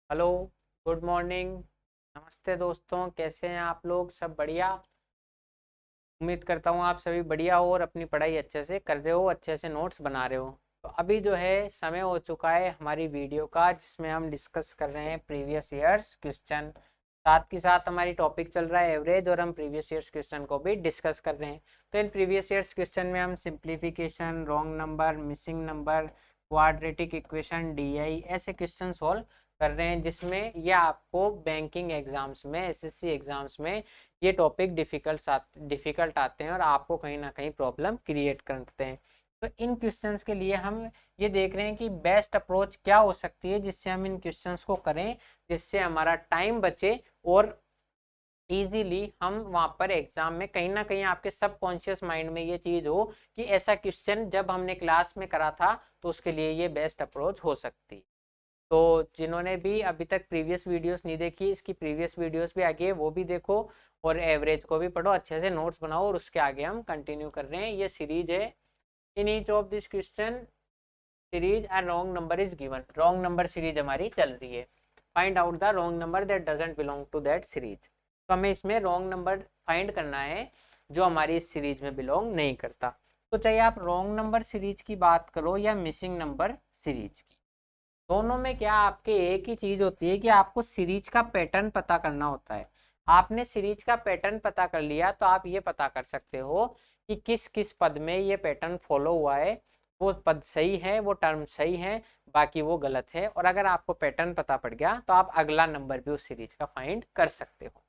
Hello. Good morning. नमस्ते दोस्तों, कैसे हैं आप लोग? सब बढ़िया। उम्मीद करता हूँ आप सभी बढ़िया हो और अपनी पढ़ाई अच्छे से कर रहे हो, अच्छे से नोट्स बना रहे हो। तो अभी जो है समय हो चुका है हमारी वीडियो का, जिसमें हम डिस्कस कर रहे हैं प्रीवियस ईयर्स क्वेश्चन। साथ के साथ हमारी टॉपिक चल रहा है एवरेज, और हम प्रीवियस ईयर्स क्वेश्चन को भी डिस्कस कर रहे हैं। तो इन प्रीवियस ईयर्स क्वेश्चन में हम simplification, wrong number, missing number, quadratic equation, DI, ऐसे क्वेश्चन सॉल्व कर रहे हैं, जिसमें ये आपको बैंकिंग एग्जाम्स में, एसएससी एग्जाम्स में ये टॉपिक डिफिकल्ट आते हैं और आपको कहीं ना कहीं प्रॉब्लम क्रिएट करते हैं। तो इन क्वेश्चंस के लिए हम ये देख रहे हैं कि बेस्ट अप्रोच क्या हो सकती है, जिससे हम इन क्वेश्चंस को करें, जिससे हमारा टाइम बचे और इजीली हम वहां पर एग्जाम में कहीं ना कहीं आपके सबकॉन्शियस माइंड में ये चीज हो कि ऐसा क्वेश्चन जब हमने क्लास में करा था, तो उसके लिए ये बेस्ट अप्रोच हो सकती है। तो जिन्होंने भी अभी तक प्रीवियस वीडियोस नहीं देखी, इसकी प्रीवियस वीडियोस भी आगे है, वो भी देखो, और एवरेज को भी पढ़ो, अच्छे से नोट्स बनाओ, और उसके आगे हम कंटिन्यू कर रहे हैं। ये सीरीज है। In each of this question series a wrong number is given. Wrong number series हमारी चल रही है। Find out the wrong number that doesn't belong to that series. तो हमें इसमें रॉन्ग नंबर फाइंड करना है जो हमारी इस सीरीज में बिलोंग नहीं करता। तो चाहे आप रॉन्ग नंबर सीरीज की बात करो या मिसिंग नंबर सीरीज की, दोनों में क्या आपके एक ही चीज होती है कि आपको सीरीज का पैटर्न पता करना होता है। आपने सीरीज का पैटर्न पता कर लिया तो आप ये पता कर सकते हो कि किस किस पद में ये पैटर्न फॉलो हुआ है, वो पद सही है, वो टर्म सही है, बाकी वो गलत है। और अगर आपको पैटर्न पता पड़ गया तो आप अगला नंबर भी उस सीरीज का फाइंड कर सकते हो।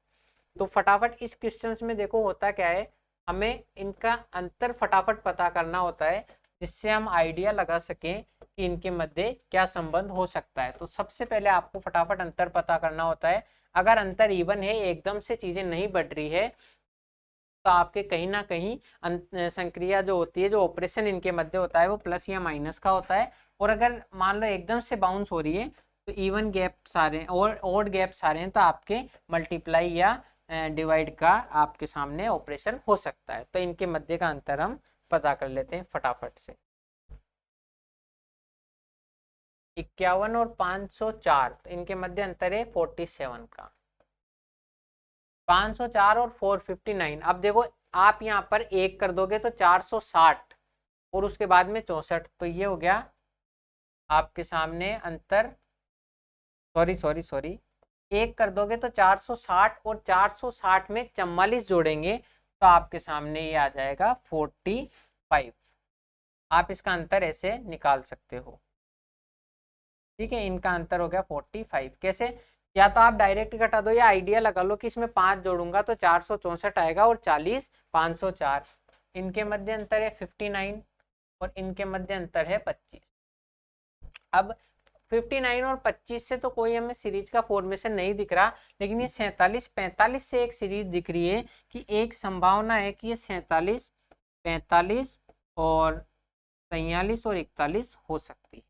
तो फटाफट इस क्वेश्चंस में देखो होता क्या है, हमें इनका अंतर फटाफट पता करना होता है, जिससे हम आइडिया लगा सकें कि इनके मध्य क्या संबंध हो सकता है। तो सबसे पहले आपको फटाफट अंतर पता करना होता है। अगर अंतर इवन है, एकदम से चीजें नहीं बढ़ रही है, तो आपके कहीं ना कहीं संक्रिया जो होती है, जो ऑपरेशन इनके मध्य होता है, वो प्लस या माइनस का होता है। और अगर मान लो एकदम से बाउंस हो रही है, तो इवन गैप सारे और ओड गैप सारे हैं, तो आपके मल्टीप्लाई या डिवाइड का आपके सामने ऑपरेशन हो सकता है। तो इनके मध्य का अंतर हम पता कर लेते हैं फटाफट से। 51 और 504, तो इनके मध्य अंतर है 47 का। 504 और 459, अब देखो आप यहाँ पर एक कर दोगे तो 460, और उसके बाद में 64, तो ये हो गया आपके सामने अंतर। सॉरी सॉरी सॉरी, एक कर दोगे तो 460, और 460 में 44 जोड़ेंगे तो आपके सामने ये आ जाएगा 45। आप इसका अंतर ऐसे निकाल सकते हो। ठीक है, इनका अंतर हो गया 45। कैसे? या तो आप डायरेक्ट घटा दो, या आइडिया लगा लो कि इसमें 5 जोड़ूंगा तो 464 आएगा, और 40 504। इनके मध्य अंतर है 59, और इनके मध्य अंतर है 25। अब 59 और 25 से तो कोई हमें सीरीज का फॉर्मेशन नहीं दिख रहा, लेकिन ये 47 45 से एक सीरीज दिख रही है, कि एक संभावना है कि ये 47 45 और 43 और 41 हो सकती है।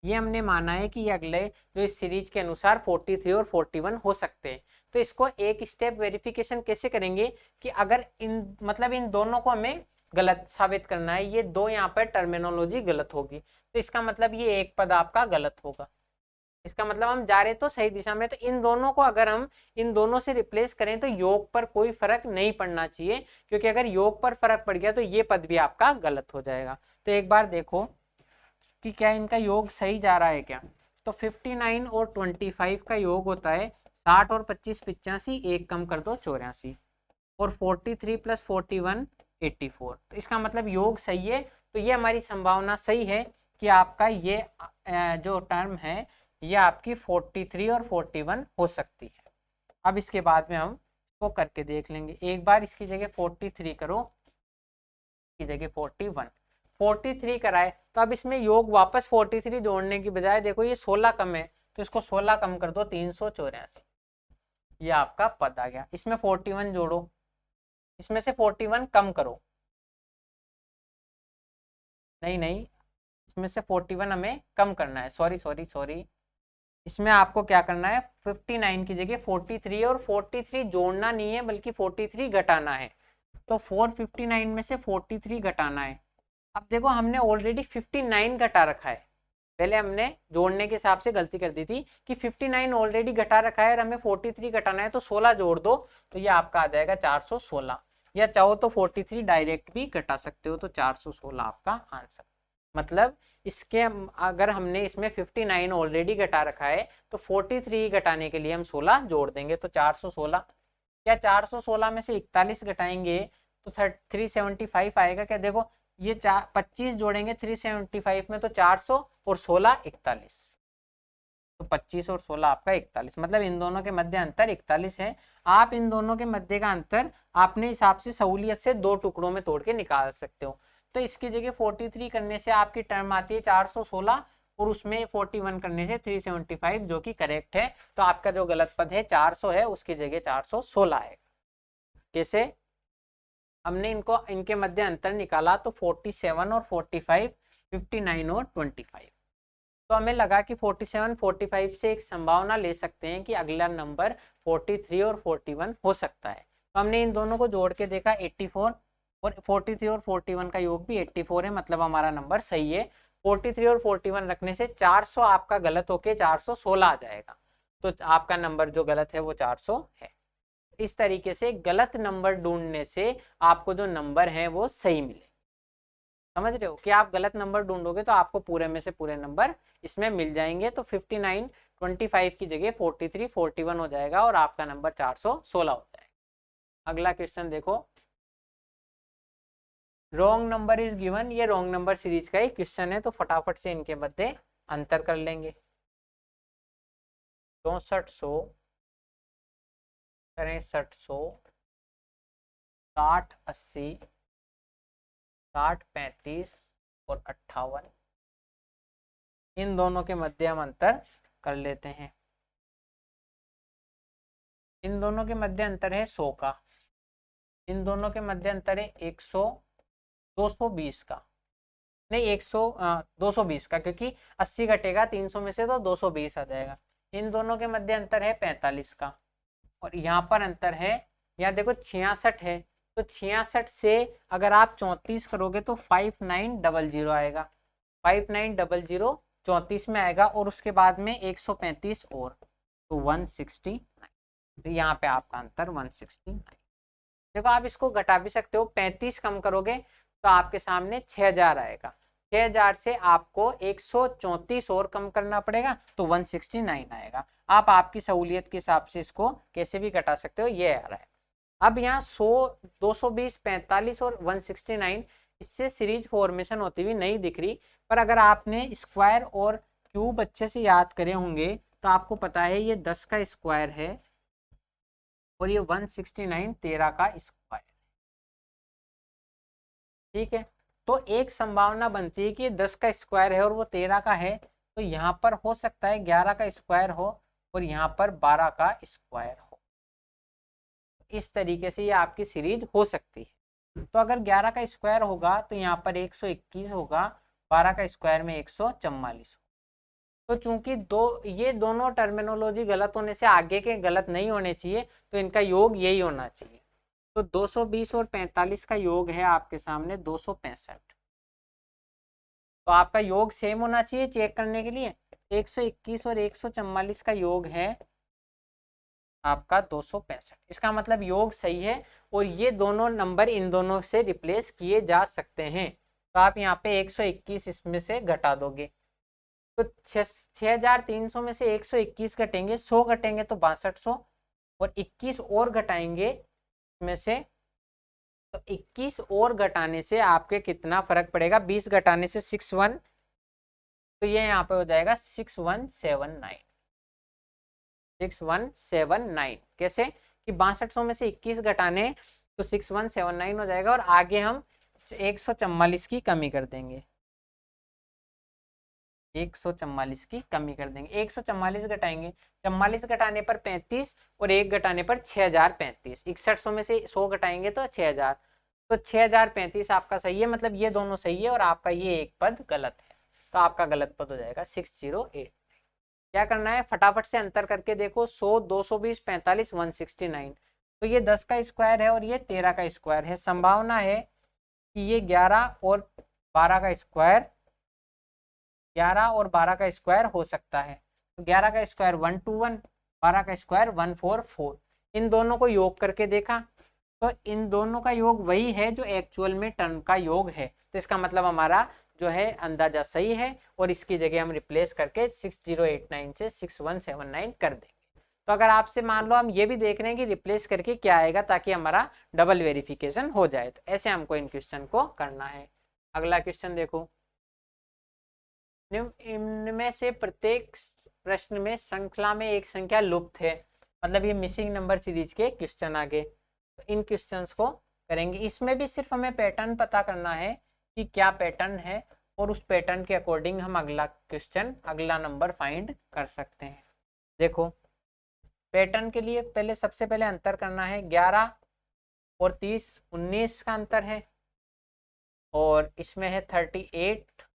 ये हमने माना है कि ये अगले जो इस सीरीज के अनुसार 43 और 41 हो सकते हैं। तो इसको एक स्टेप वेरिफिकेशन कैसे करेंगे कि अगर इन मतलब इन दोनों को हमें गलत साबित करना है, ये दो यहाँ पर टर्मिनोलॉजी गलत होगी, तो इसका मतलब ये एक पद आपका गलत होगा। इसका मतलब हम जा रहे तो सही दिशा में, तो इन दोनों को अगर हम इन दोनों से रिप्लेस करें तो योग पर कोई फर्क नहीं पड़ना चाहिए, क्योंकि अगर योग पर फर्क पड़ गया तो ये पद भी आपका गलत हो जाएगा। तो एक बार देखो कि क्या इनका योग सही जा रहा है क्या। तो 59 और 25 का योग होता है 60 और 25 85, एक कम कर दो 84, और 43 प्लस 41 84। तो इसका मतलब योग सही है। तो ये हमारी संभावना सही है कि आपका ये जो टर्म है, ये आपकी 43 और 41 हो सकती है। अब इसके बाद में हम इसको करके देख लेंगे। एक बार इसकी जगह 43 करो, की जगह 41, 43 कराए, तो अब इसमें योग वापस 43 जोड़ने की बजाय देखो ये 16 कम है, तो इसको 16 कम कर दो 384, ये आपका पद आ गया। इसमें 41 जोड़ो, इसमें से 41 कम करो, नहीं नहीं, इसमें से 41 हमें कम करना है, सॉरी सॉरी सॉरी। इसमें आपको क्या करना है, 59 की जगह 43, और 43 जोड़ना नहीं है बल्कि 43 घटाना है। तो 459 में से 43 घटाना है। अब देखो हमने ऑलरेडी 59 घटा रखा है, पहले हमने जोड़ने के हिसाब से गलती कर दी थी कि 59 ऑलरेडी घटा रखा है और हमें 43 घटाना है, तो 16 जोड़ दो तो ये आपका आ जाएगा 416, या चाहो तो 43 डायरेक्ट भी घटा सकते हो, तो 416 आपका आंसर। मतलब इसके अगर हमने इसमें 59 ऑलरेडी घटा रखा है तो 43 घटाने के लिए हम 16 जोड़ देंगे, तो 416। क्या 416 में से 41 घटाएंगे तो 375 आएगा क्या? देखो ये 25 जोड़ेंगे 375 में, तो 400 और 16 41, तो 25 और 16 आपका 41, मतलब इन दोनों के मध्य अंतर 41 है। आप इन दोनों के मध्य का अंतर अपने हिसाब से सहूलियत से दो टुकड़ों में तोड़ के निकाल सकते हो। तो इसकी जगह 43 करने से आपकी टर्म आती है 416 और उसमें 41 करने से 375, जो कि करेक्ट है। तो आपका जो गलत पद है 400 है, उसकी जगह 416 आएगा। कैसे? हमने इनके मध्य अंतर निकाला तो 47 और 45, 59 और 25, तो हमें लगा कि 47 45 से एक संभावना ले सकते हैं कि अगला नंबर 43 और 41 हो सकता है। तो हमने इन दोनों को जोड़ के देखा 84, और 43 और 41 का योग भी 84 है, मतलब हमारा नंबर सही है। 43 और 41 रखने से 400 आपका गलत होके 416 आ जाएगा, तो आपका नंबर जो गलत है वो 400 है। इस तरीके से गलत नंबर ढूंढने से आपको जो नंबर है वो सही मिले। समझ रहे हो कि आप गलत नंबर ढूंढोगे तो आपको पूरे में से पूरे नंबर इसमें मिल जाएंगे। तो 59 25 की जगह 43 41 हो जाएगा और आपका नंबर 416 हो जाएगा। अगला क्वेश्चन देखो, रॉन्ग नंबर इज गिवन। ये रॉन्ग नंबर सीरीज का ही क्वेश्चन है, तो फटाफट से इनके मध्य अंतर कर लेंगे। 6400, 6300, 60 80, 60 35 और 58, इन दोनों के मध्य हम अंतर कर लेते हैं। इन दोनों के मध्य अंतर है 100 का, इन दोनों के मध्य अंतर है 100 220 का, नहीं 100 220 का, क्योंकि 80 घटेगा 300 में से तो 220 आ जाएगा। इन दोनों के मध्य अंतर है 45 का, और यहाँ पर अंतर है, यहाँ देखो 66 है, तो 66 से अगर आप 34 करोगे तो 5900 आएगा। 5900 34 में आएगा, और उसके बाद में 135 और, तो 169, तो यहाँ पे आपका अंतर 169। देखो आप इसको घटा भी सकते हो, 35 कम करोगे तो आपके सामने 6000 आएगा। 6000 से आपको 134 और कम करना पड़ेगा, तो 169 आएगा। आप आपकी सहूलियत के हिसाब से इसको कैसे भी घटा सकते हो, ये आ रहा है। अब यहाँ 100 220 45 और 169, इससे सीरीज फॉर्मेशन होती हुई नहीं दिख रही, पर अगर आपने स्क्वायर और क्यूब अच्छे से याद करे होंगे तो आपको पता है ये 10 का स्क्वायर है और ये 169 13 का स्क्वायर। ठीक है, तो एक संभावना बनती है कि 10 का स्क्वायर है और वो 13 का है, तो यहाँ पर हो सकता है 11 का स्क्वायर हो और यहाँ पर 12 का स्क्वायर हो। इस तरीके से ये आपकी सीरीज हो सकती है। तो अगर 11 का स्क्वायर होगा तो यहाँ पर 121 होगा, 12 का स्क्वायर में 144 होगा। तो चूंकि ये दोनों टर्मिनोलॉजी गलत होने से आगे के गलत नहीं होने चाहिए, तो इनका योग यही होना चाहिए। तो 220 और 45 का योग है आपके सामने 265, तो आपका योग सेम होना चाहिए चेक करने के लिए। 121 और 144 का योग है आपका 265, इसका मतलब योग सही है, और ये दोनों नंबर इन दोनों से रिप्लेस किए जा सकते हैं। तो आप यहाँ पे 121 इसमें से घटा दोगे, तो 6300 में से 121 घटेंगे, 100 घटेंगे तो 6200, और 21 और घटाएंगे इसमें से, तो 21 और घटाने से आपके कितना फर्क पड़ेगा, 20 घटाने से 61, तो ये यहाँ पे हो जाएगा 6179। 6179 कैसे कि 6200 में से 21 घटाने, तो 6179 हो जाएगा, और आगे हम 144 की कमी कर देंगे, 144 की कमी कर देंगे। 144 घटाएंगे, 44 घटाने पर 35 और 1 घटाने पर 6035, 6100 में से 100 घटाएंगे तो 6000, तो 6035 आपका सही है, मतलब ये दोनों सही है और आपका ये एक पद गलत है, तो आपका गलत पद हो जाएगा 608। क्या करना है, फटाफट से अंतर करके देखो, 100 220 45 169, तो ये 10 का स्क्वायर है और ये 13 का स्क्वायर है। संभावना है कि ये 11 और 12 का स्क्वायर 11 और 12 का स्क्वायर हो सकता है। तो 11 का स्क्वायर 121, 12 का स्क्वायर 144। इन दोनों को योग करके देखा तो इन दोनों का योग वही है जो एक्चुअल में टर्म का योग है। तो इसका मतलब हमारा जो है अंदाजा सही है और इसकी जगह हम रिप्लेस करके 6089 से 6179 कर देंगे। तो अगर आपसे मान लो हम ये भी देख रहे हैं कि रिप्लेस करके क्या आएगा ताकि हमारा डबल वेरिफिकेशन हो जाए, तो ऐसे हमको इन क्वेश्चन को करना है। अगला क्वेश्चन देखो, इनमें से प्रत्येक प्रश्न में श्रृंखला में एक संख्या लुप्त है, मतलब ये मिसिंग नंबर सीरीज के क्वेश्चन आगे। तो इन क्वेश्चंस को करेंगे। इसमें भी सिर्फ हमें पैटर्न पता करना है कि क्या पैटर्न है और उस पैटर्न के अकॉर्डिंग हम अगला क्वेश्चन अगला नंबर फाइंड कर सकते हैं। देखो पैटर्न के लिए पहले सबसे पहले अंतर करना है 11 और 30 19 का अंतर है और इसमें है 38।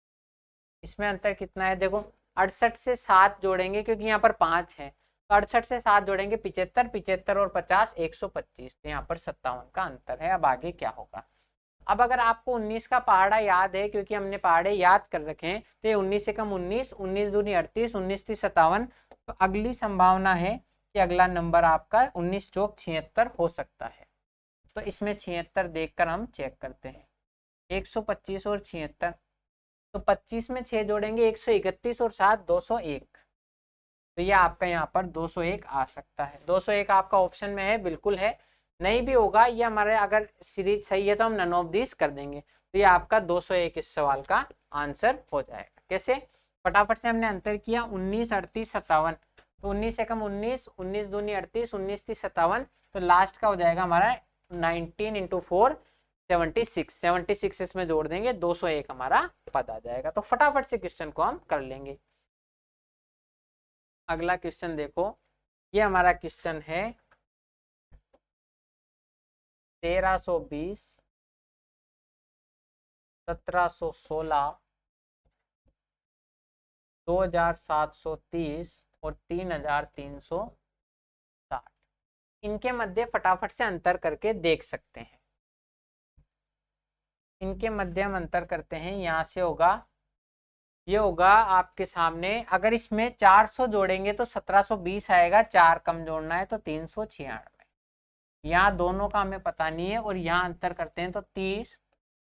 इसमें अंतर कितना है देखो 68 से 7 जोड़ेंगे क्योंकि यहाँ पर 5 है, तो 68 से 7 जोड़ेंगे 75, 75 और 50 125, तो यहाँ पर 57 का अंतर है। अब आगे क्या होगा। अब अगर आपको 19 का पहाड़ा याद है क्योंकि हमने पहाड़े याद कर रखे हैं, तो ये 19 से कम 19, 19 दूनी 38, 19 तीस 57। तो अगली संभावना है कि अगला नंबर आपका 19 चौक 76 हो सकता है। तो इसमें 76 देखकर हम चेक करते हैं। 125 और 76, तो 25 में 6 जोड़ेंगे 131 और 7 201, तो ये आपका यहाँ पर 201 आ सकता है। 201 आपका ऑप्शन में है, बिल्कुल है। नहीं भी होगा ये हमारे अगर सीरीज सही है तो हम नन ऑफ दिस कर देंगे, तो ये आपका 201 इस सवाल का आंसर हो जाएगा। कैसे, फटाफट से हमने अंतर किया 19 38 57, तो 19 से कम 19, 19 दूनी 38, 19 तीस 57, तो लास्ट का हो जाएगा हमारा 19 इंटू 4 76, 76 इसमें जोड़ देंगे 201 हमारा पद आ जाएगा। तो फटाफट से क्वेश्चन को हम कर लेंगे। अगला क्वेश्चन देखो, ये हमारा क्वेश्चन है 1320, 1716, 2730 और 3360। इनके मध्य फटाफट से अंतर करके देख सकते हैं। इनके मध्य हम अंतर करते हैं, यहां से होगा ये होगा आपके सामने। अगर इसमें 400 जोड़ेंगे तो 1720 आएगा, 4 कम जोड़ना है तो 396। यहाँ दोनों का हमें पता नहीं है और यहाँ अंतर करते हैं तो 30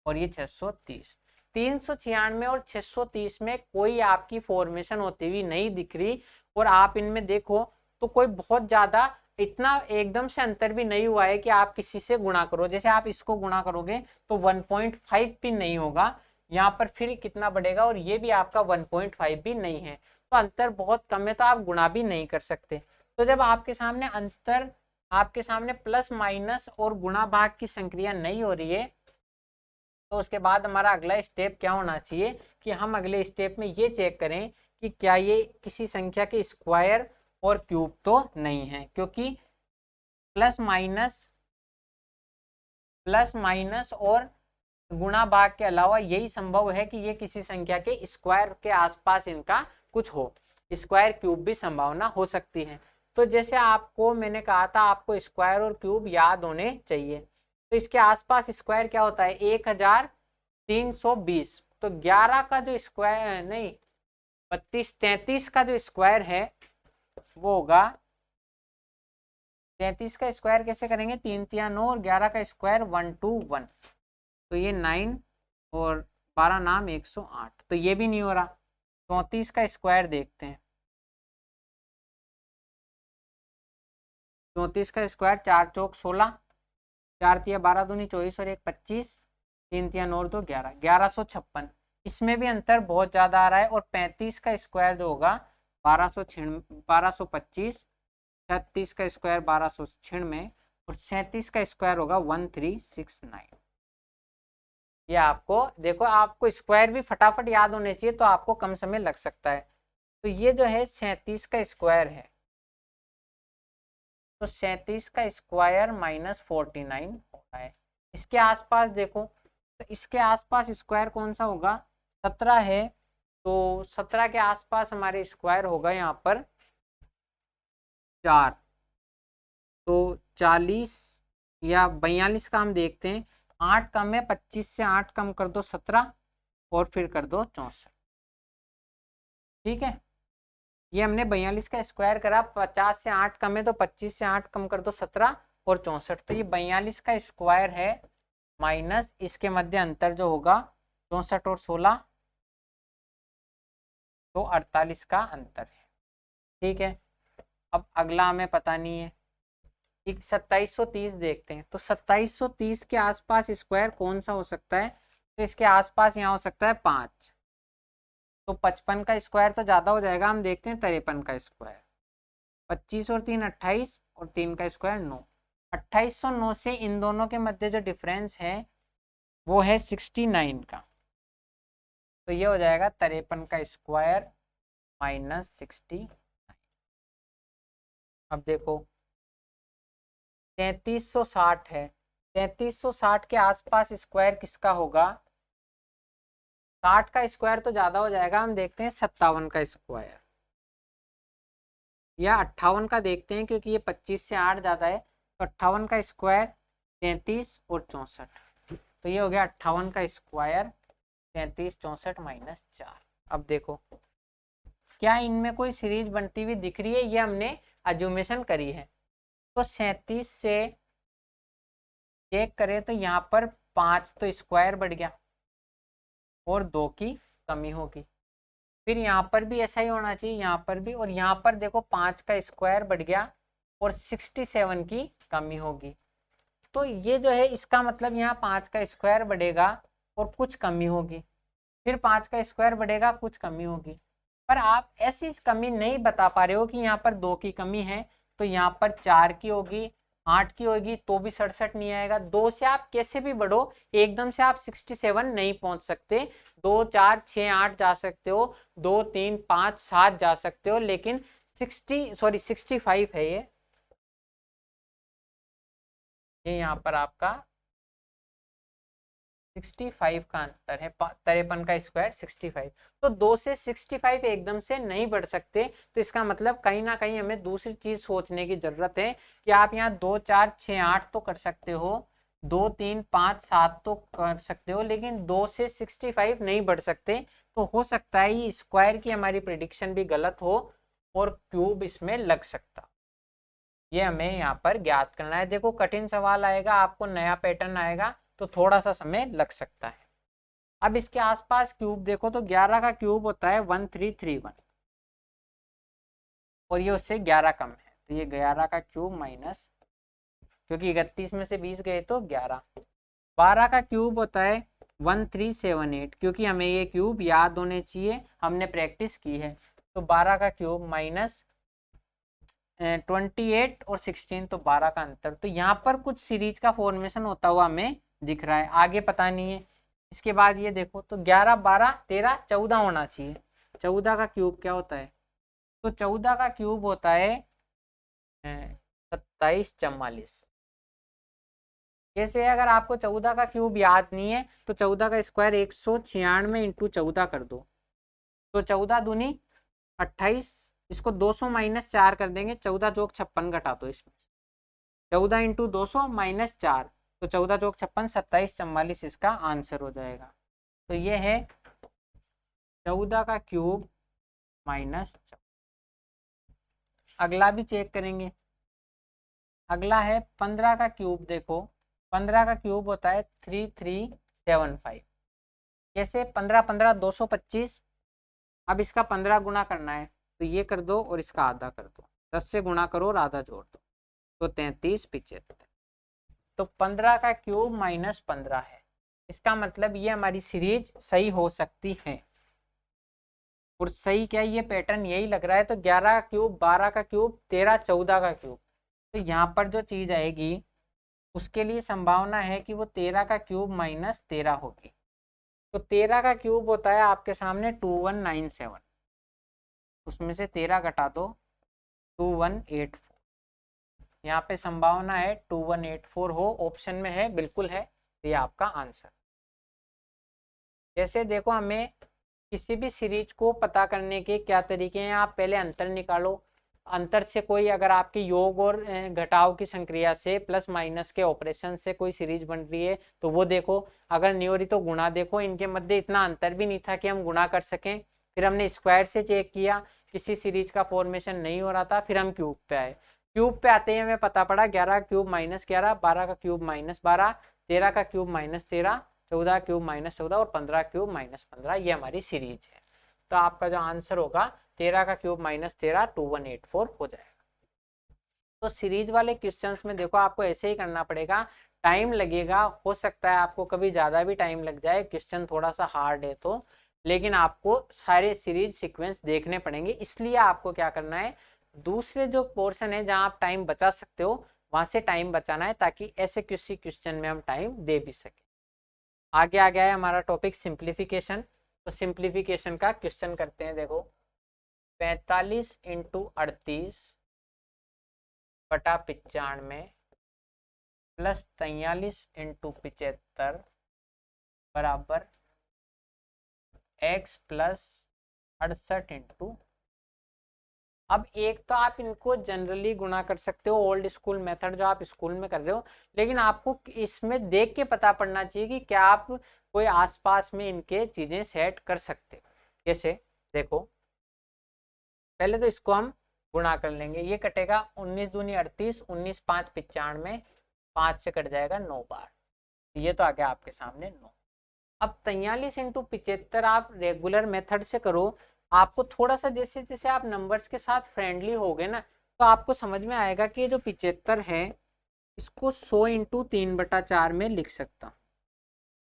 और ये 630। 396 और 630 में कोई आपकी फॉर्मेशन होती हुई नहीं दिख रही, और आप इनमें देखो तो कोई बहुत ज्यादा इतना एकदम से अंतर भी नहीं हुआ है कि आप किसी से गुणा करो। जैसे आप इसको गुणा करोगे तो 1.5 भी नहीं होगा, यहाँ पर फिर कितना बढ़ेगा, और ये भी आपका 1.5 भी नहीं है, तो अंतर बहुत कम है, तो आप गुणा भी नहीं कर सकते। तो जब आपके सामने अंतर, आपके सामने प्लस माइनस और गुणा भाग की संक्रिया नहीं हो रही है, तो उसके बाद हमारा अगला स्टेप क्या होना चाहिए कि हम अगले स्टेप में ये चेक करें कि क्या ये किसी संख्या के स्क्वायर और क्यूब तो नहीं है, क्योंकि प्लस माइनस और गुणा भाग के अलावा यही संभव है कि ये किसी संख्या के स्क्वायर के आसपास इनका कुछ हो। स्क्वायर क्यूब भी संभावना हो सकती है। तो जैसे आपको मैंने कहा था आपको स्क्वायर और क्यूब याद होने चाहिए, तो इसके आसपास स्क्वायर क्या होता है 1320, तो 11 का जो स्क्वायर नहीं 33 का जो स्क्वायर है वो होगा 33 का स्क्वायर कैसे करेंगे, 3 3 9 और 11 का स्क्वायर 121, तो ये 9 और 12 नाम 108, तो ये भी नहीं हो रहा। 34 का स्क्वायर देखते हैं, 34 का स्क्वायर 4 चौक 16, 4 तिया 12 दूनी 24 और 1 25, 3 तिया 9 और 2 11, 1156। इसमें भी अंतर बहुत ज्यादा आ रहा है। और 35 का स्क्वायर जो होगा 1225, 36 का स्क्वायर 1296 और 37 का स्क्वायर होगा 1369। ये आपको देखो, आपको स्क्वायर भी फटाफट याद होने चाहिए तो आपको कम समय लग सकता है। तो ये जो है 37 का स्क्वायर है, तो 37 का स्क्वायर -49 होता है। इसके आसपास देखो, तो इसके आसपास स्क्वायर कौन सा होगा, 17 है, तो 17 के आसपास हमारे स्क्वायर होगा यहाँ पर 4, तो 40 या 42 का हम देखते हैं। 8 कम है, 25 से 8 कम कर दो 17 और फिर कर दो 64, ठीक है, ये हमने 42 का स्क्वायर करा, 50 से 8 कम है तो 25 से 8 कम कर दो 17 और 64, तो ये 42 का स्क्वायर है माइनस इसके मध्य अंतर जो होगा 64 और 16 तो 48 का अंतर है। ठीक है, अब अगला हमें पता नहीं है, 2730 देखते हैं। तो 2730 के आसपास स्क्वायर कौन सा हो सकता है, तो इसके आसपास यहाँ हो सकता है 5, तो 55 का स्क्वायर तो ज्यादा हो जाएगा, हम देखते हैं 53 का स्क्वायर। 25 और 3 28 और 3 का स्क्वायर 9, 2809 से इन दोनों के मध्य जो डिफरेंस है वो है 69 का, तो ये हो जाएगा 53 का स्क्वायर माइनस 69। अब देखो 3360 है, 3360 के आसपास स्क्वायर किसका होगा, 60 का स्क्वायर तो ज्यादा हो जाएगा, हम देखते हैं 57 का स्क्वायर या 58 का देखते हैं, क्योंकि ये 25 से 8 ज्यादा है, तो 58 का स्क्वायर 33 और 64, तो ये हो गया 58 का स्क्वायर 33 64 माइनस 4। अब देखो क्या इनमें कोई सीरीज बनती हुई दिख रही है, ये हमने अज्यूमेशन करी है। तो 37 से चेक करें तो यहाँ पर 5 तो स्क्वायर बढ़ गया और 2 की कमी होगी, फिर यहाँ पर भी ऐसा ही होना चाहिए, यहाँ पर भी, और यहाँ पर देखो 5 का स्क्वायर बढ़ गया और 67 की कमी होगी। तो ये जो है इसका मतलब यहाँ 5 का स्क्वायर बढ़ेगा और कुछ कमी होगी, फिर 5 का स्क्वायर बढ़ेगा कुछ कमी होगी, पर आप ऐसी कमी नहीं बता पा रहे हो कि यहाँ पर 2 की कमी है, तो यहाँ पर 4 की होगी, 8 की होगी, तो भी 67 नहीं आएगा। 2 से आप कैसे भी बढ़ो एकदम से आप 67 नहीं पहुंच सकते, 2 4 6 8 जा सकते हो, 2 3 5 7 जा सकते हो, लेकिन 65 है ये यहाँ पर आपका 65 का अंतर है, 53 का स्क्वायर 65, तो 2 से 65 एकदम से नहीं बढ़ सकते, तो इसका मतलब कहीं ना कहीं हमें दूसरी चीज सोचने की जरूरत है कि आप यहाँ 2 4 6 8 तो कर सकते हो, 2 3 5 7 तो कर सकते हो, लेकिन 2 से 65 नहीं बढ़ सकते, तो हो सकता है ये स्क्वायर की हमारी प्रिडिक्शन भी गलत हो और क्यूब इसमें लग सकता, ये हमें यहाँ पर ज्ञात करना है। देखो कठिन सवाल आएगा, आपको नया पैटर्न आएगा, तो थोड़ा सा समय लग सकता है। अब इसके आसपास क्यूब देखो तो 11 का क्यूब होता है 1331 और ये उससे 11 कम है, तो ये 11 का क्यूब माइनस, क्योंकि 31 में से 20 गए तो 11। 12 का क्यूब होता है 1378, क्योंकि हमें ये क्यूब याद होने चाहिए, हमने प्रैक्टिस की है, तो 12 का क्यूब माइनस 28 और 16, तो 12 का अंतर, तो यहाँ पर कुछ सीरीज का फॉर्मेशन होता हुआ हमें दिख रहा है, आगे पता नहीं है। इसके बाद ये देखो तो 11 12 13 14 होना चाहिए, 14 का क्यूब क्या होता है, तो 14 का क्यूब होता है 2744। जैसे अगर आपको 14 का क्यूब याद नहीं है तो 14 का स्क्वायर 196 इंटू 14 कर दो, तो 14 दूनी 28, इसको 200 माइनस 4 कर देंगे, 14 चौक 56 घटा दो इसमें, 14 इंटू 200 माइनस 4, तो 14 चौक 56 2744 इसका आंसर हो जाएगा। तो ये है 14 का क्यूब माइनस। अगला भी चेक करेंगे, अगला है 15 का क्यूब। देखो 15 का क्यूब होता है 3375। कैसे, 15 15 225, अब इसका 15 गुना करना है, तो ये कर दो और इसका आधा कर दो, 10 से गुणा करो और आधा जोड़ दो, तो 33 75। तो 15 का क्यूब माइनस 15 है, इसका मतलब ये हमारी सीरीज सही हो सकती है, और सही क्या ये पैटर्न यही लग रहा है। तो 11 का क्यूब 12 का क्यूब 13 14 का क्यूब, तो यहाँ पर जो चीज आएगी उसके लिए संभावना है कि वो 13 का क्यूब माइनस 13 होगी। तो 13 का क्यूब होता है आपके सामने 2197, उसमें से 13 घटा दो 2184, यहाँ पे संभावना है 2184 हो, ऑप्शन में है, बिल्कुल है, तो ये आपका आंसर। जैसे देखो हमें किसी भी सीरीज को पता करने के क्या तरीके हैं, आप पहले अंतर निकालो, अंतर से कोई अगर आपके योग और घटाव की संक्रिया से प्लस माइनस के ऑपरेशन से कोई सीरीज बन रही है तो वो देखो, अगर नहीं हो रही तो गुणा देखो, इनके मध्य इतना अंतर भी नहीं था कि हम गुणा कर सकें, फिर हमने स्क्वायर से चेक किया, किसी सीरीज का फॉर्मेशन नहीं हो रहा था, फिर हम क्यूब पे आए। क्यूब पे आते ही हमें पता पड़ा 11 क्यूब माइनस 11, 12 का क्यूब माइनस 12, 13 का क्यूब माइनस 13, 14 क्यूब माइनस 14 और 15 क्यूब माइनस 15, ये हमारी सीरीज है। तो आपका जो आंसर होगा 13 का क्यूब माइनस 13 2184 हो जाएगा। तो सीरीज वाले क्वेश्चंस में देखो आपको ऐसे ही करना पड़ेगा, टाइम लगेगा, हो सकता है आपको कभी ज्यादा भी टाइम लग जाए, क्वेश्चन थोड़ा सा हार्ड है तो, लेकिन आपको सारे सीरीज सीक्वेंस देखने पड़ेंगे। इसलिए आपको क्या करना है, दूसरे जो पोर्शन है जहां आप टाइम बचा सकते हो वहां से टाइम बचाना है, ताकि ऐसे किसी क्वेश्चन में हम टाइम दे भी सके। आगे आ गया है हमारा टॉपिक सिंप्लीफिकेशन। तो सिंप्लीफिकेशन का क्वेश्चन करते हैं। देखो 45 इंटू 38 बटा 95 प्लस 43 इंटू 75 बराबर x प्लस 68 इंटू। अब एक तो आप इनको जनरली गुणा कर सकते हो, ओल्ड स्कूल मेथड जो आप स्कूल में कर रहे हो, लेकिन आपको इसमें देख के पता पड़ना चाहिए कि क्या आप कोई आसपास में इनके चीजें सेट कर सकते हो। जैसे देखो पहले तो इसको हम गुणा कर लेंगे, ये कटेगा 19 दूनी 38, 19 5 95, 5 से कट जाएगा 9 बार, ये तो आ गया आपके सामने 9। अब 43 इंटू 75 आप रेगुलर मेथड से करो, आपको थोड़ा सा जैसे जैसे आप नंबर्स के साथ फ्रेंडली होगे ना, तो आपको समझ में आएगा कि ये जो 75 है इसको 100 इंटू 3/4 में लिख सकता हूँ,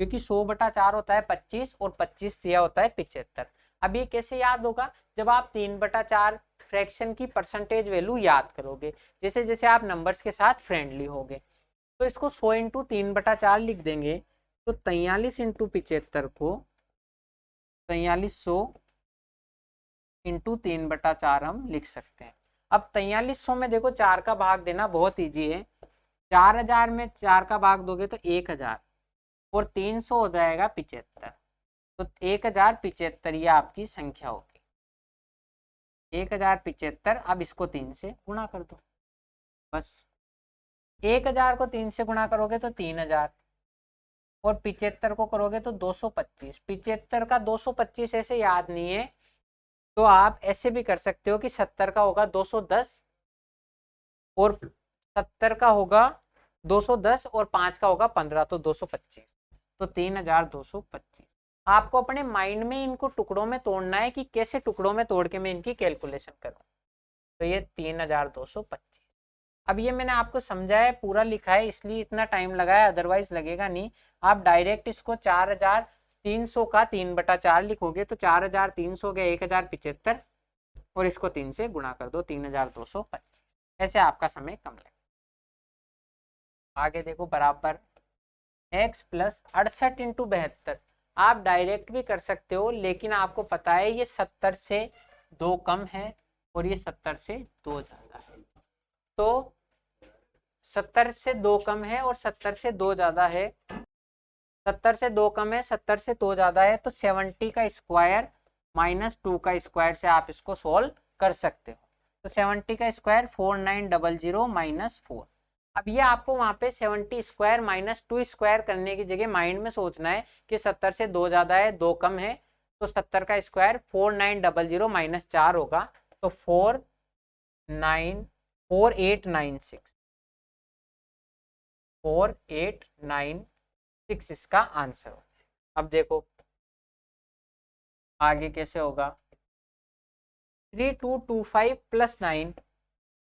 क्योंकि 100/4 होता है 25 और 25 दिया होता है 75। अब ये कैसे याद होगा, जब आप 3/4 फ्रैक्शन की परसेंटेज वैल्यू याद करोगे, जैसे जैसे आप नंबर्स के साथ फ्रेंडली होगे, तो इसको 100 इंटू 3/4 लिख देंगे। तो 43 इंटू 75 को 4300 इंटू 3/4 हम लिख सकते हैं। अब 4300 में देखो 4 का भाग देना बहुत ईजी है, 4000 में 4 का भाग दोगे तो 1000 और 300 हो जाएगा 75, तो 1075 ये आपकी संख्या होगी, 1075। अब इसको 3 से गुणा कर दो, बस 1000 को 3 से गुणा करोगे तो 3000 और 75 को करोगे तो 225। 75 का 225 ऐसे याद नहीं है, तो आप ऐसे भी कर सकते हो कि 70 का होगा 210 और 70 का होगा 210 और 5 का होगा 15, तो 225, तो 3225। आपको अपने माइंड में इनको टुकड़ों में तोड़ना है कि कैसे टुकड़ों में तोड़ के मैं इनकी कैलकुलेशन करूं। तो ये 3225। अब ये मैंने आपको समझाया है, पूरा लिखा है, इसलिए इतना टाइम लगा है, अदरवाइज लगेगा नहीं। आप डायरेक्ट इसको 4300 का 3/4 लिखोगे तो 4300 गया 1075 और इसको 3 से गुणा कर दो 3225, ऐसे आपका समय कम लगेगा। आगे देखो बराबर x प्लस 68 इंटू 72। आप डायरेक्ट भी कर सकते हो, लेकिन आपको पता है ये 70 से 2 कम है और ये 70 से 2 ज्यादा है, तो 70 से 2 कम है और 70 से 2 ज्यादा है, 70 से 2 कम है 70 से 2 ज्यादा है, तो 70 का स्क्वायर माइनस 2 का स्क्वायर से आप इसको सोल्व कर सकते हो। तो 70 का स्क्वायर 4900 माइनस 4। अब ये आपको वहां पे 70 स्क्वायर माइनस 2 स्क्वायर करने की जगह माइंड में सोचना है कि 70 से 2 ज्यादा है 2 कम है, तो 70 का स्क्वायर 4900 माइनस 4 होगा, तो 4896 4896 इसका आंसर होगा। अब देखो आगे कैसे होगा, 3225 प्लस 9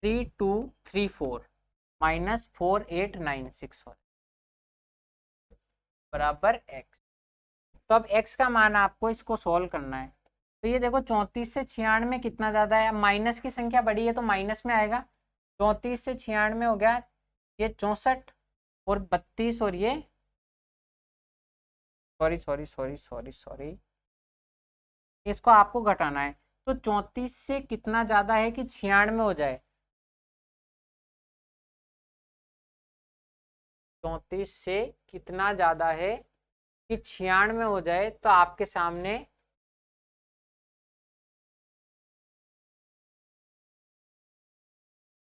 3234 माइनस 4896 हो बराबर x। तो अब x का मान आपको इसको सोल्व करना है। तो ये देखो 34 से 96 कितना ज्यादा है, माइनस की संख्या बड़ी है तो माइनस में आएगा, 34 से 96 हो गया ये 64 और 32 और ये सॉरी इसको आपको घटाना है। तो 34 से कितना ज्यादा है कि 96 हो जाए, 34 से कितना ज्यादा है कि 96 हो जाए, तो आपके सामने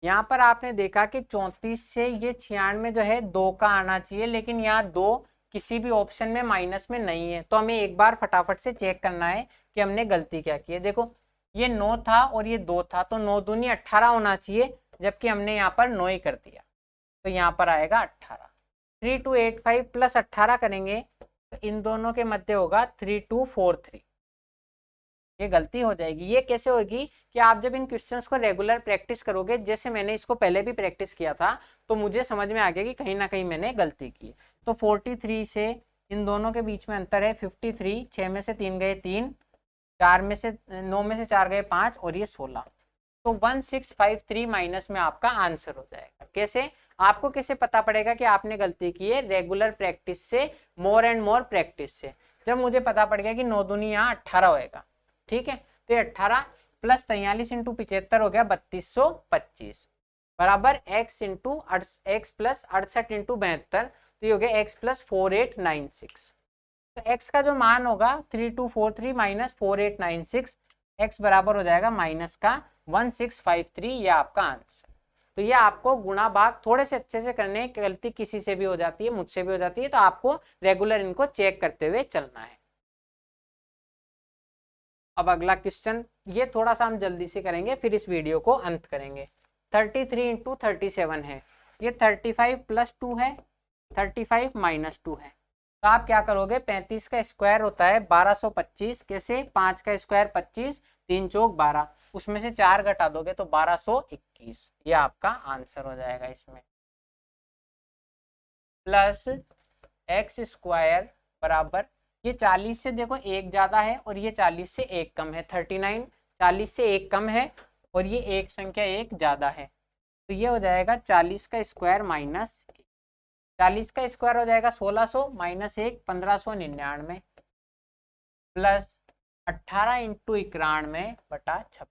यहाँ पर आपने देखा कि 34 से ये 96 जो है 2 का आना चाहिए, लेकिन यहाँ 2 किसी भी ऑप्शन में माइनस में नहीं है, तो हमें एक बार फटाफट से चेक करना है कि हमने गलती क्या की है। देखो ये 9 था और ये 2 था, तो 9 दूनी 18 होना चाहिए, जबकि हमने यहाँ पर 9 ही कर दिया, तो यहाँ पर आएगा 18। 3285 प्लस 18 करेंगे तो इन दोनों के मध्य होगा 3243। ये गलती हो जाएगी। ये कैसे होगी कि आप जब इन क्वेश्चंस को रेगुलर प्रैक्टिस करोगे, जैसे मैंने इसको पहले भी प्रैक्टिस किया था, तो मुझे समझ में आ गया कि कहीं ना कहीं मैंने गलती की। तो 43 से इन दोनों के बीच में अंतर है 53, 6 में से 3 गए 3, 4 में से 9 में से 4 गए 5 और ये 16, तो 1653 माइनस में आपका आंसर हो जाएगा। कैसे आपको कैसे पता पड़ेगा कि आपने गलती की है? रेगुलर प्रैक्टिस से, मोर एंड मोर प्रैक्टिस से। जब मुझे पता पड़ गया कि 9 दूनी यहाँ 18 होएगा, ठीक है, तो 18 प्लस 43 इंटू 75 हो गया 3225 बराबर x into x plus 68 into 72, तो ये हो गया x प्लस 4896। तो x का जो मान होगा 3243 माइनस 4896, x बराबर हो जाएगा माइनस का 1653, ये आपका आंसर। तो ये आपको गुणा भाग थोड़े से अच्छे से करने हैं, गलती किसी से भी हो जाती है, मुझसे भी हो जाती है, तो आपको रेगुलर इनको चेक करते हुए चलना है। अब अगला क्वेश्चन, ये थोड़ा सा हम जल्दी से करेंगे, फिर इस वीडियो को अंत करेंगे। 33 इंटू 37 है, ये 35 प्लस 2 है, 35 माइनस 2 है, तो आप क्या करोगे? 35 का स्क्वायर होता है 1225, कैसे? 5 का स्क्वायर 25, 3 चौक 12, उसमें से 4 घटा दोगे तो 1221, ये आपका आंसर हो जाएगा इसमें। प्लस एक्स स्क्वायर बराबर, ये 40 से देखो एक ज्यादा है और ये 40 से एक कम है, 39 40 से एक कम है और ये एक संख्या एक ज्यादा है, तो ये हो जाएगा 40 का स्क्वायर माइनस 40 का स्क्वायर हो जाएगा 1600 माइनस 1 1599 प्लस 18 इंटू 91 बटा 26,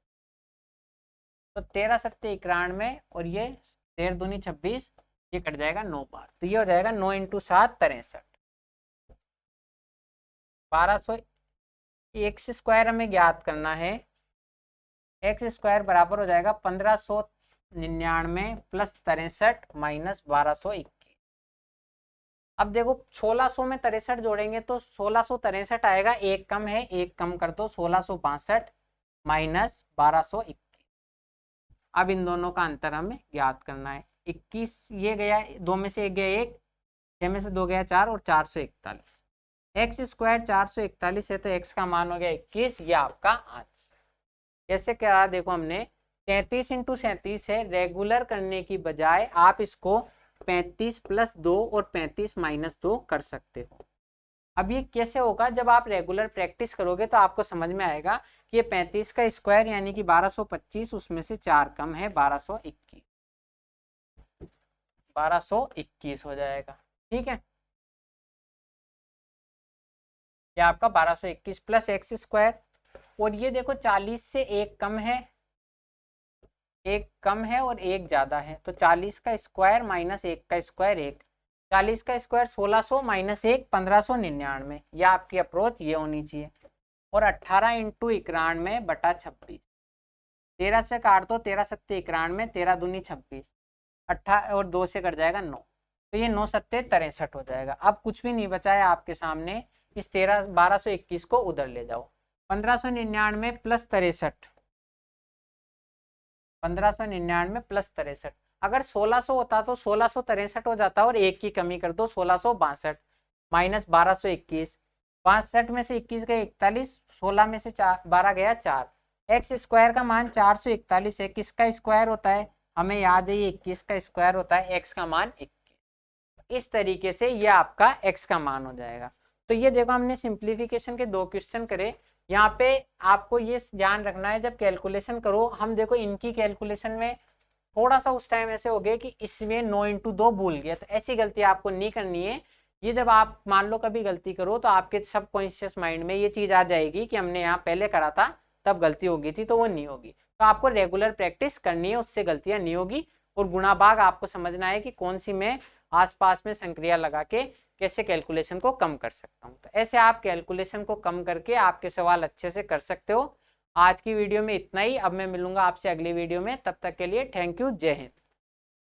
तो 13 सत्ते 91 और ये 13 दूनी 26, ये कट जाएगा 9 बार, तो ये हो जाएगा 9 इंटू 7 63, 1200। एक्स स्क्वायर हमें ज्ञात करना है, एक्स स्क्वायर बराबर हो जाएगा 1599 प्लस 63 माइनस 1221। अब देखो 1600 में 63 जोड़ेंगे तो 1663 आएगा, एक कम है, एक कम कर दो, 1662 माइनस 1221। अब इन दोनों का अंतर हमें ज्ञात करना है। 21 ये गया, 2 में से 1 गया 1, 6 में से 2 गया 4 और 441, एक्स स्क्वायर 441 है, तो एक्स का मान हो गया 21, ये आपका आंसर। कैसे करा? देखो हमने 33 इंटू 37 है, रेगुलर करने की बजाय आप इसको 35 प्लस 2 और 35 माइनस 2 कर सकते हो। अब ये कैसे होगा? जब आप रेगुलर प्रैक्टिस करोगे तो आपको समझ में आएगा कि ये 35 का स्क्वायर यानी कि 1225, उसमें से 4 कम है 1221, 1221 हो जाएगा, ठीक है। ये आपका 1221 प्लस एक्स स्क्वायर, और ये देखो 40 से एक कम है, एक कम है और एक ज्यादा है, तो 40 का स्क्वायर माइनस 1 का स्क्वायर 1, 40 का स्क्वायर 1600 माइनस 1 1599, यह आपकी अप्रोच ये होनी चाहिए। और 18 इंटू 91 बटा 26, 13 से काट दो, 13 सत्ते 91, 13 दूनी 26, 18 और 2 से कट जाएगा 9, तो ये 9 सत्ते 63 हो जाएगा। अब कुछ भी नहीं बचा है आपके सामने, इस 1221 को उधर ले जाओ, 1599 प्लस 63, 1599 प्लस 63, अगर 1600 होता तो 1663 हो जाता और एक की कमी कर दो, 1662 माइनस 1221, 62 में से 21 गए 41, 16 में से 12 गया 4, एक्स स्क्वायर का मान 441 है, किसका स्क्वायर होता है? हमें याद है ये 21 का स्क्वायर होता है, एक्स का मान 21। इस तरीके से ये आपका एक्स का मान हो जाएगा। तो ये देखो हमने सिंप्लीफिकेशन के 2 क्वेश्चन करे। यहाँ पे आपको ये ध्यान रखना है, जब कैलकुलेशन करो, हम देखो इनकी कैलकुलेशन में थोड़ा सा उस टाइम ऐसे हो गए कि इसमें 9 इंटू 2 भूल गया, तो ऐसी गलती आपको नहीं करनी है। ये जब आप मान लो कभी गलती करो तो आपके सबकॉन्शियस माइंड में ये चीज आ जाएगी कि हमने यहाँ पहले करा था तब गलती होगी थी, तो वो नहीं होगी। तो आपको रेगुलर प्रैक्टिस करनी है, उससे गलतियां नहीं होगी। और गुणा भाग आपको समझना है कि कौन सी मैं आसपास में संक्रिया लगा के कैसे कैलकुलेशन को कम कर सकता हूँ। तो ऐसे आप कैलकुलेशन को कम करके आपके सवाल अच्छे से कर सकते हो। आज की वीडियो में इतना ही। अब मैं मिलूंगा आपसे अगली वीडियो में, तब तक के लिए थैंक यू, जय हिंद।